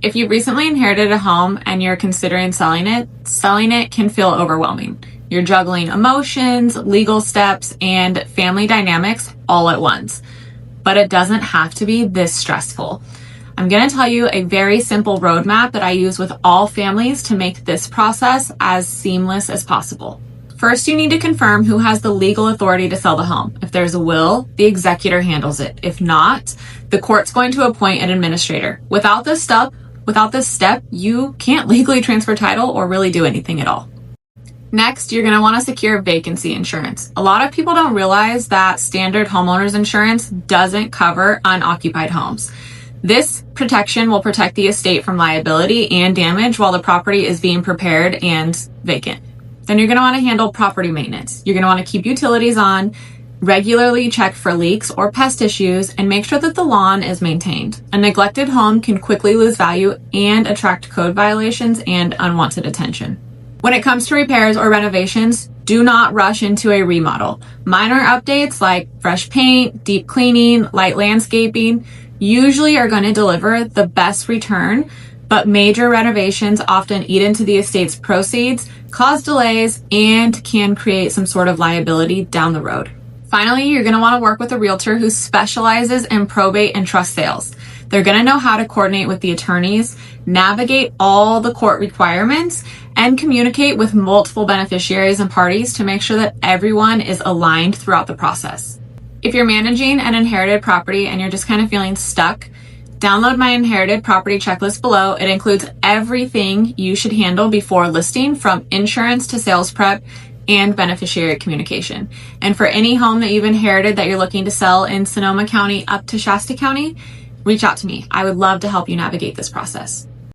If you've recently inherited a home and you're considering selling it can feel overwhelming. You're juggling emotions, legal steps, and family dynamics all at once. But it doesn't have to be this stressful. I'm going to tell you a very simple roadmap that I use with all families to make this process as seamless as possible. First, you need to confirm who has the legal authority to sell the home. If there's a will, the executor handles it. If not, the court's going to appoint an administrator. Without this step, you can't legally transfer title or really do anything at all. Next, you're going to want to secure vacancy insurance. A lot of people don't realize that standard homeowners insurance doesn't cover unoccupied homes. This protection will protect the estate from liability and damage while the property is being prepared and vacant. Then you're going to want to handle property maintenance. You're going to want to keep utilities on, regularly check for leaks or pest issues, and make sure that the lawn is maintained. A neglected home can quickly lose value and attract code violations and unwanted attention. When it comes to repairs or renovations, do not rush into a remodel. Minor updates like fresh paint, deep cleaning, light landscaping usually are going to deliver the best return, but major renovations often eat into the estate's proceeds, cause delays, and can create some sort of liability down the road. Finally, you're going to want to work with a realtor who specializes in probate and trust sales. They're going to know how to coordinate with the attorneys, navigate all the court requirements, and communicate with multiple beneficiaries and parties to make sure that everyone is aligned throughout the process. If you're managing an inherited property and you're just kind of feeling stuck, download my inherited property checklist below. It includes everything you should handle before listing, from insurance to sales prep and beneficiary communication. And for any home that you've inherited that you're looking to sell in Sonoma County up to Shasta County, reach out to me. I would love to help you navigate this process.